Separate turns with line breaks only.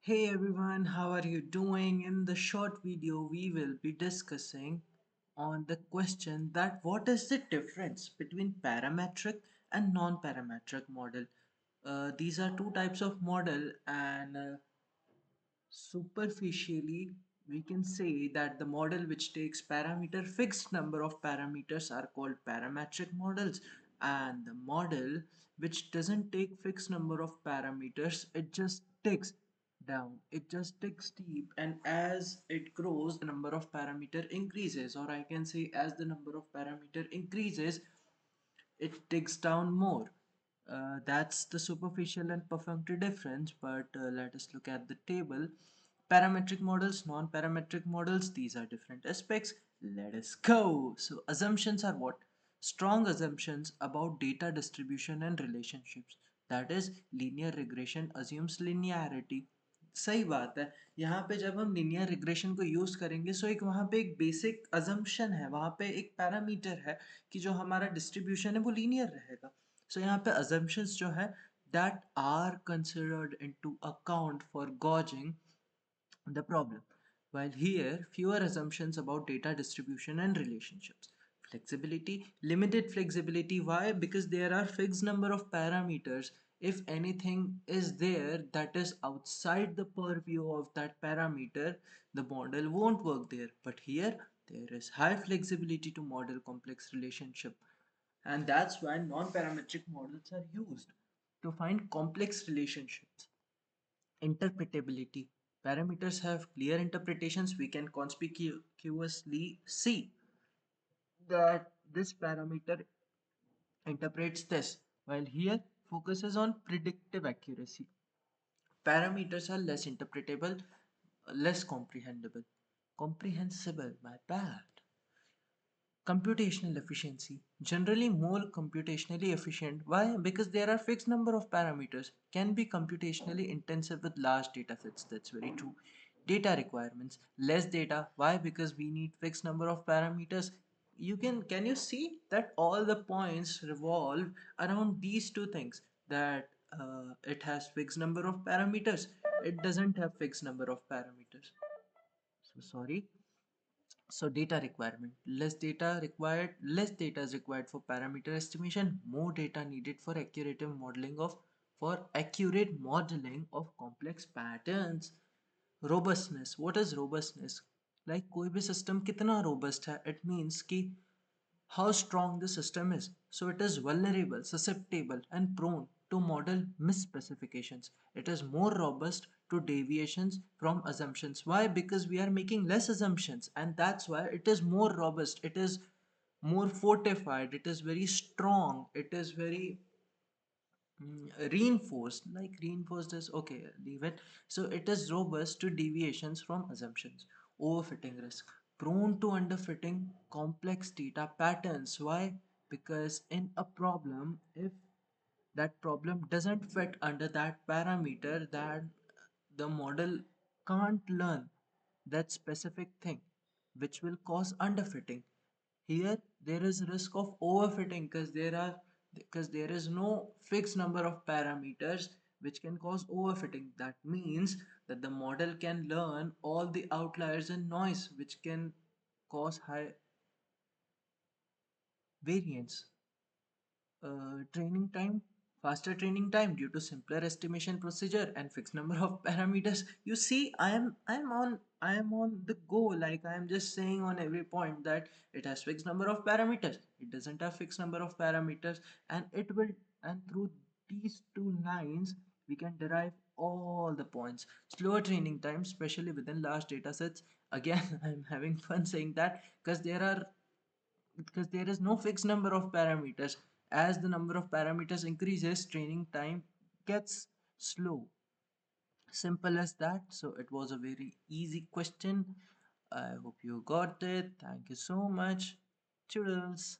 Hey everyone, how are you doing? In the short video, we will be discussing on the question that what is the difference between parametric and non-parametric model. These are two types of model and superficially we can say that the model which takes parameter fixed number of parameters are called parametric models, and the model which doesn't take fixed number of parameters, it just takes deep, and as it grows the number of parameter increases, or I can say as the number of parameter increases it digs down more. That's the superficial and perfunctory difference, but let us look at the table. Parametric models, non-parametric models, these are different aspects. Let us go. So assumptions are what? Strong assumptions about data distribution and relationships. That is, linear regression assumes linearity. सही बात है. यहाँ पे जब हम linear regression को use करेंगे सो एक वहाँ पे एक बेसिक assumption है, वहाँ पे एक पैरामीटर है कि जो हमारा डिस्ट्रीब्यूशन है वो लीनियर रहेगा. सो यहाँ पे assumptions जो है that are considered into account for gauging the problem, while here fewer assumptions about data distribution and relationships. Flexibility, limited flexibility. Why? Because there are fixed number of parameters. If anything is there that is outside the purview of that parameter, the model won't work there. But here there is high flexibility to model complex relationship, and that's why non-parametric models are used to find complex relationships. Interpretability. Parameters have clear interpretations. We can conspicuously see that this parameter interprets this, while here focuses on predictive accuracy. Parameters are less interpretable, less comprehensible. Comprehensible, my bad. Computational efficiency. Generally more computationally efficient. Why? Because there are fixed number of parameters. Can be computationally intensive with large data sets. That's very true. Data requirements. Less data. Why? Because we need fixed number of parameters. Can you see that all the points revolve around these two things, that it has fixed number of parameters, it doesn't have fixed number of parameters. So sorry. So data requirement, less data is required for parameter estimation, more data needed for accurate modeling of complex patterns. Robustness, what is robustness? Like कोई भी system कितना robust है, it means कि how strong the system is. So it is vulnerable, susceptible, and prone to model misspecifications. It is more robust to deviations from assumptions. Why? Because we are making less assumptions, and that's why it is more robust. It is more fortified. It is very strong. It is very reinforced. Like reinforced is okay, leave it. So it is robust to deviations from assumptions. Overfitting risk, prone to underfitting complex data patterns. Why? Because in a problem, if that problem doesn't fit under that parameter, that the model can't learn that specific thing, which will cause underfitting. Here there is risk of overfitting because there is no fixed number of parameters which can cause overfitting. That means that the model can learn all the outliers and noise which can cause high variance. Training time, faster training time due to simpler estimation procedure and fixed number of parameters. You see, I am on the go. Like I am just saying on every point that it has fixed number of parameters, it doesn't have fixed number of parameters, and it will, and through these two lines we can derive all the points. Slower training time, especially within large data sets. Again, I'm having fun saying that because there is no fixed number of parameters. As the number of parameters increases, training time gets slow. Simple as that. So it was a very easy question. I hope you got it. Thank you so much. Toodles.